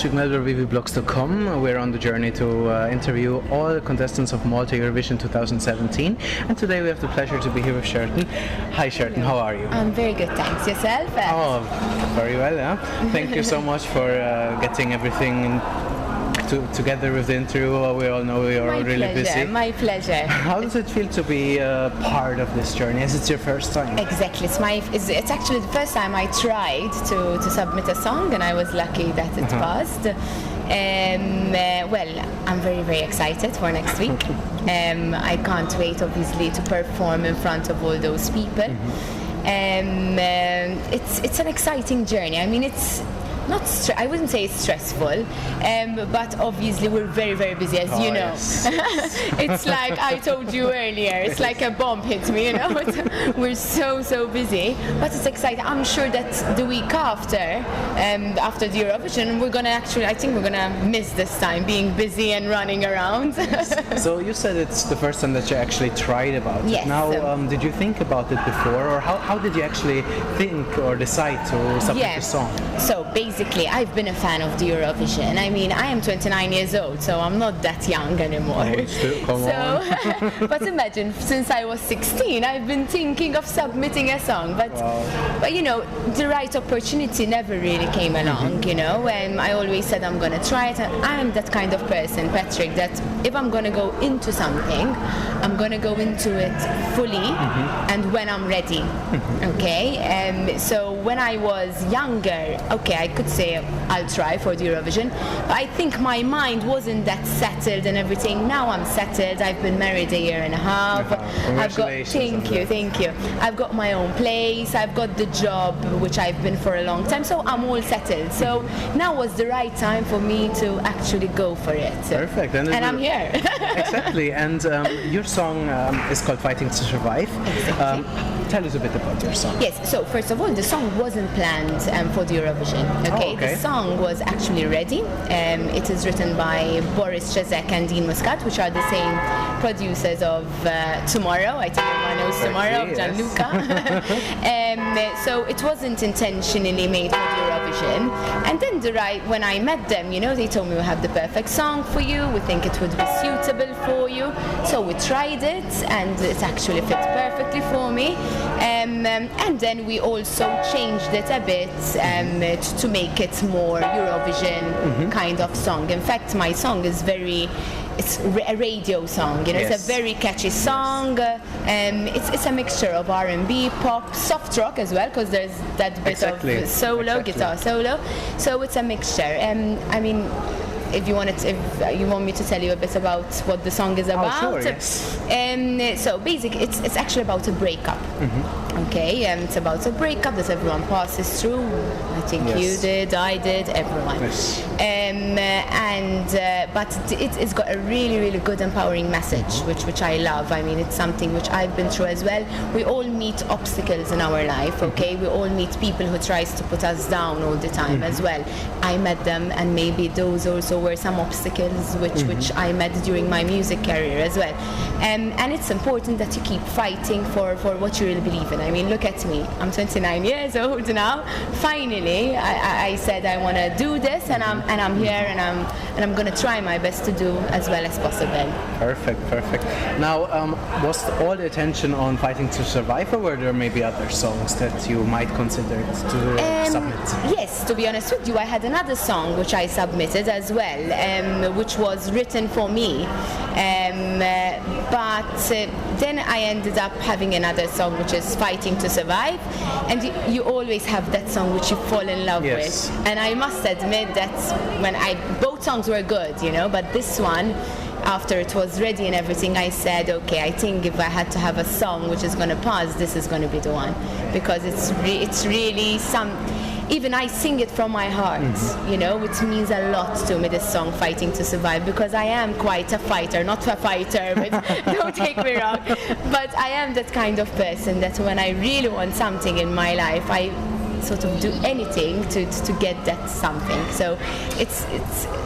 Patrick Melber, wiwibloggs.com. We're on the journey to interview all the contestants of Malta Eurovision 2017, and today we have the pleasure to be here with Cherton. Hi Cherton, how are you? I'm very good, thanks. Yourself? Oh, very well, yeah. Thank you so much for getting everything together with the interview. We all know we are really busy. My pleasure. How does it feel to be part of this journey? Is it your first time? Exactly. It's actually the first time I tried to submit a song, and I was lucky that it passed. Well, I'm very, very excited for next week. I can't wait, obviously, to perform in front of all those people. It's an exciting journey. I mean, it's not I wouldn't say it's stressful, but obviously we're very, very busy, as you know. Yes. It's like I told you earlier, it's like a bomb hit me, you know. We're so busy, but it's exciting. I'm sure that the week after the Eurovision, I think we're gonna miss this time being busy and running around. So you said it's the first time that you actually tried about yes. it. Now, did you think about it before, or how did you actually think or decide to submit the song? So basically, I've been a fan of the Eurovision. I mean, I am 29 years old, so I'm not that young anymore. Come on. But imagine, since I was 16, I've been thinking of submitting a song. But you know, the right opportunity never really came along, you know. I always said I'm going to try it. And I'm that kind of person, Patrick, that if I'm going to go into something, I'm going to go into it fully and when I'm ready. Okay? So when I was younger, okay, I could say I'll try for the Eurovision, but I think my mind wasn't that settled and everything. Now I'm settled. I've been married a year and a half. Thank you. I've got my own place. I've got the job which I've been for a long time, so I'm all settled. So now was the right time for me to actually go for it. Perfect. And I'm here. Exactly. And your song is called Fighting to Survive. Exactly. Tell us a bit about your song. Yes, so first of all, the song wasn't planned for the Eurovision. Okay? The song was actually ready. It is written by Boris Chezek and Dean Muscat, which are the same producers of Tomorrow. I think everyone knows Tomorrow, of Gianluca. So it wasn't intentionally made for the Eurovision. And then when I met them, you know, they told me we have the perfect song for you. We think it would be suitable for you. So we tried it, and it actually fit perfectly for me. And then we also changed it a bit to make it more Eurovision kind of song. In fact, my song is it's a radio song, you know. It's a very catchy song. It's a mixture of R&B, pop, soft rock as well, because there's that bit of guitar solo. So it's a mixture. I mean, if you want me to tell you a bit about what the song is about. Oh, sure, yes. So basically, it's actually about a breakup. Okay, it's about a breakup that everyone passes through. I think you did, I did, everyone. Yes. But it's got a really, really good, empowering message, which I love. I mean, it's something which I've been through as well. We all meet obstacles in our life. Okay, we all meet people who tries to put us down all the time as well. I met them, and maybe those also were some obstacles which I met during my music career as well. And it's important that you keep fighting for what you really believe in. I mean, look at me. I'm 29 years old now. Finally, I said I want to do this, and I'm here, and I'm going to try my best to do as well as possible. Perfect. Now, was all the attention on Fighting to Survive, or were there maybe other songs that you might consider to submit? Yes, to be honest with you, I had another song which I submitted as well, which was written for me. But then I ended up having another song which is Fighting to Survive, and you always have that song which you fall in love with. And I must admit that both songs were good, you know, but this one, after it was ready and everything, I said, okay, I think if I had to have a song which is going to pass, this is going to be the one, because it's really even I sing it from my heart, you know. It means a lot to me, this song, Fighting to Survive, because I am quite a fighter, not a fighter, but don't take me wrong, but I am that kind of person that when I really want something in my life, I sort of do anything to get that something. So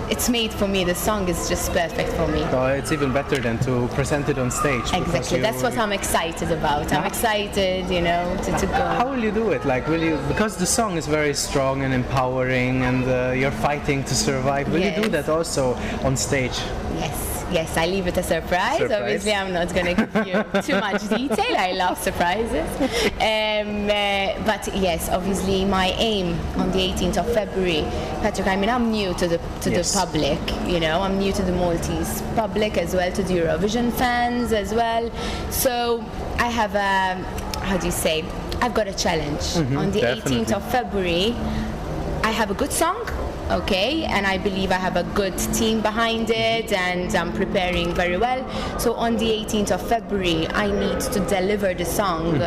it's made for me. The song is just perfect for me. So it's even better than to present it on stage. Exactly. That's what I'm excited about. I'm excited, you know, to go. How will you do it? Like, will you, because the song is very strong and empowering, and you're fighting to survive. Will you do that also on stage? Yes, I leave it a surprise. Obviously, I'm not going to give you too much detail. I love surprises. But yes, obviously, my aim on the 18th of February, Patrick, I mean, I'm new to the public, you know, I'm new to the Maltese public as well, to the Eurovision fans as well. So I have I've got a challenge. On the 18th of February, I have a good song. Okay, and I believe I have a good team behind it, and I'm preparing very well. So on the 18th of February, I need to deliver the song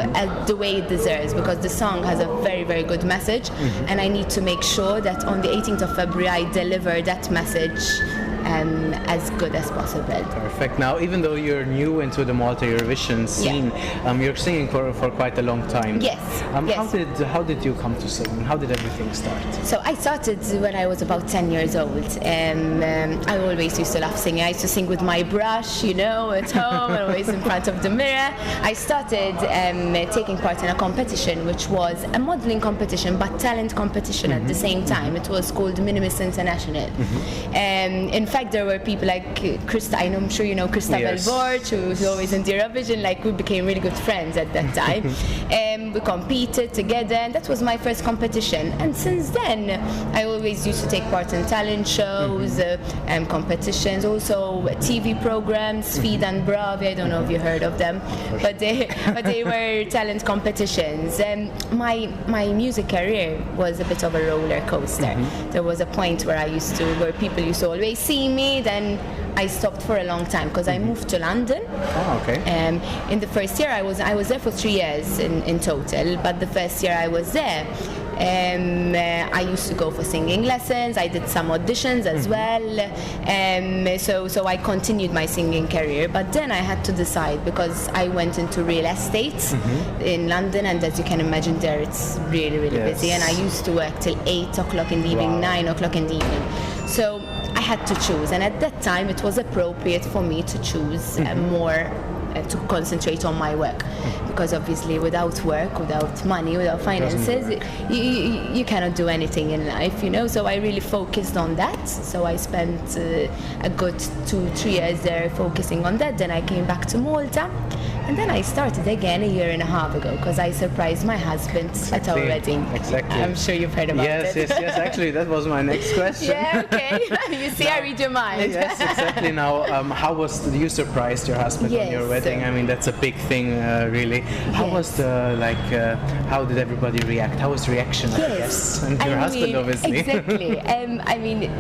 the way it deserves, because the song has a very, very good message, and I need to make sure that on the 18th of February I deliver that message as good as possible. Perfect. Now, even though you're new into the Malta Eurovision scene, you're singing for quite a long time. Yes. How did you come to sing? How did everything start? So I started when I was about 10 years old. I always used to love singing. I used to sing with my brush, you know, at home, always in front of the mirror. I started taking part in a competition, which was a modeling competition, but talent competition at the same time. It was called Minimus International. In fact, there were people like Krista, I'm sure you know Krista Belvort, who's always in the Eurovision. Like, we became really good friends at that time. We competed together, and that was my first competition. And since then, I always used to take part in talent shows, competitions, also TV programs, Feed and Bravi. I don't know if you heard of them, but they were talent competitions. My music career was a bit of a roller coaster. There was a point where people used to always see me. Then I stopped for a long time because I moved to London. Oh, okay. In the first year, I was there for 3 years in total. But the first year I was there, I used to go for singing lessons. I did some auditions as well. So I continued my singing career. But then I had to decide, because I went into real estate in London, and as you can imagine, there it's really, really busy. And I used to work till 8 o'clock in the evening, 9 o'clock in the evening. So I had to choose, and at that time it was appropriate for me to choose more to concentrate on my work, because obviously without work, without money, without finances, you cannot do anything in life, you know. So I really focused on that. So I spent a good 2-3 years there focusing on that. Then I came back to Malta, and then I started again a year and a half ago, because I surprised my husband at our wedding. Exactly. I'm sure you've heard about it. Yes. Actually, that was my next question. Yeah, okay. You see, I read your mind. Yes, exactly. Now, how was you surprised your husband on your wedding? I mean, that's a big thing, really. How was how did everybody react? How was the reaction of the guests and your husband, obviously? Exactly. I mean,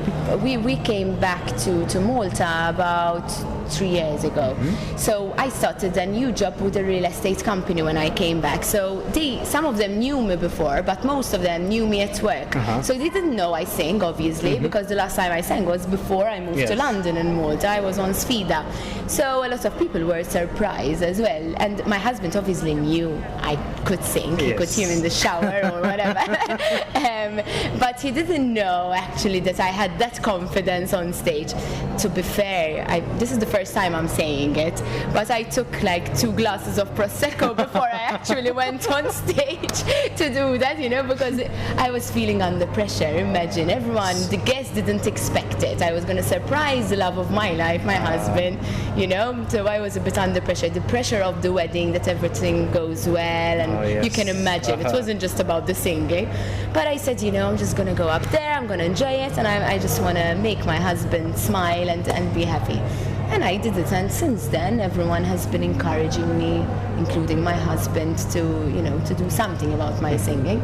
we came back to Malta about 3 years ago. So I started a new job with a real estate company when I came back. So some of them knew me before, but most of them knew me at work. So they didn't know I sing, obviously, because the last time I sang was before I moved to London and Malta. I was on Sfida. So a lot of people were surprised as well. And my husband obviously knew I could sing. He could hear me in the shower or whatever. But he didn't know actually that I had that confidence on stage. To be fair, this is the first time I'm saying it, but I took like 2 glasses of Prosecco before I actually went on stage to do that, you know, because I was feeling under pressure. Imagine, the guests didn't expect it. I was going to surprise the love of my life, my husband, you know, so I was a bit under pressure. The pressure of the wedding, that everything goes well, and you can imagine, it wasn't just about the singing. But I said, you know, I'm just going to go up there, I'm going to enjoy it, and I just want to make my husband smile and be happy. And I did it, and since then everyone has been encouraging me, including my husband, to do something about my singing.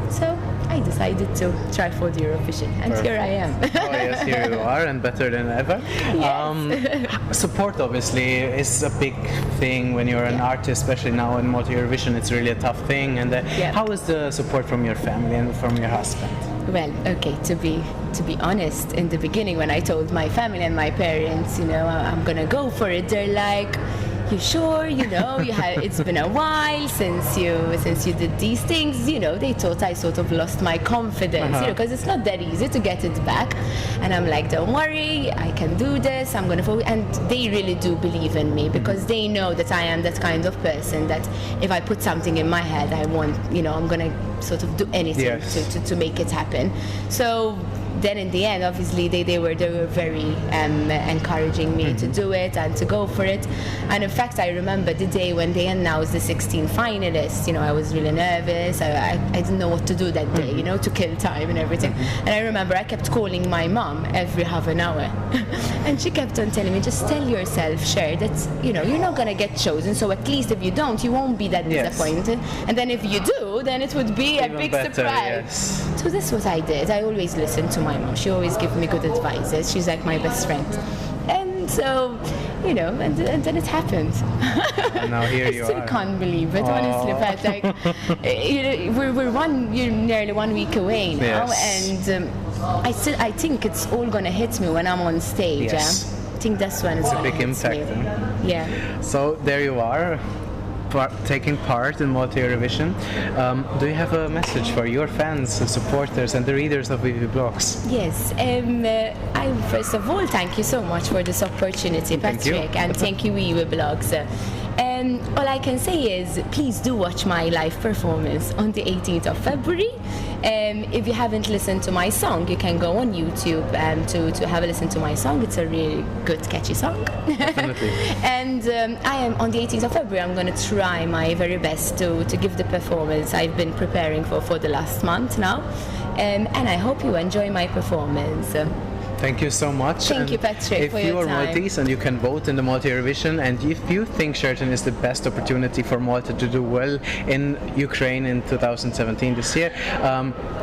So I decided to try for the Eurovision, and here I am. Oh yes, here you are, and better than ever. Yes. Support obviously is a big thing when you're an artist, especially now in Malta Eurovision. It's really a tough thing. And how is the support from your family and from your husband? Well, okay, to be honest, in the beginning when I told my family and my parents, you know, I'm gonna go for it, they're like, you sure? It's been a while since you did these things. They thought I sort of lost my confidence, because it's not that easy to get it back. And I'm like, don't worry, I can do this, I'm gonna focus. And they really do believe in me, because they know that I am that kind of person that if I put something in my head, I'm gonna sort of do anything to make it happen. So then in the end, obviously, they were very encouraging me to do it and to go for it. And in fact, I remember the day when they announced the 16 finalists. I was really nervous. I didn't know what to do that day, to kill time and everything. And I remember I kept calling my mom every half an hour. And she kept on telling me, just tell yourself, Cher, that, you're not going to get chosen. So at least if you don't, you won't be that disappointed. And then if you do, then it would be even a big better, surprise. Yes. So this is what I did. I always listened to my mom. She always gave me good advices. She's like my best friend. And so, and then it happened. And now here you are. I still can't believe it, honestly, but we're nearly 1 week away now, and I think it's all gonna hit me when I'm on stage. Yes. I think that's when it's a big impact. Yeah. So there you are, taking part in Malta Eurovision. Do you have a message for your fans, supporters, and the readers of wiwibloggs? Yes. I first of all thank you so much for this opportunity, Patrick, and thank you, wiwibloggs. All I can say is please do watch my live performance on the 18th of February. If you haven't listened to my song, you can go on YouTube to have a listen to my song. It's a really good, catchy song. Definitely. And I am on the 18th of February. I'm going to try my very best to give the performance I've been preparing for the last month now. And I hope you enjoy my performance. Thank you so much. Thank you, Patrick, for your time. If you are Maltese and you can vote in the Malta Eurovision, and if you think Cherton is the best opportunity for Malta to do well in Ukraine in 2017 this year,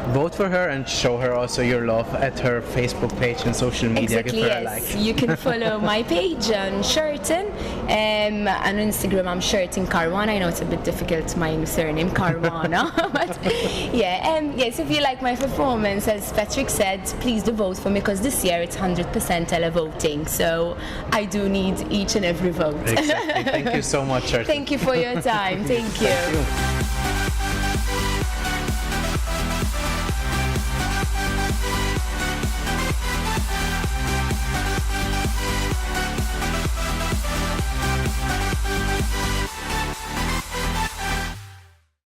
vote for her and show her also your love at her Facebook page and social media. Exactly, Give her yes. a like. You can follow my page on Cherton, and on Instagram I'm Cherton Caruana. I know it's a bit difficult, my surname Caruana, but yes, if you like my performance, as Patrick said, please do vote for me, because this year it's 100% televoting, so I do need each and every vote. Exactly. Thank you so much, Cherton. Thank you for your time. Thank you. Thank you.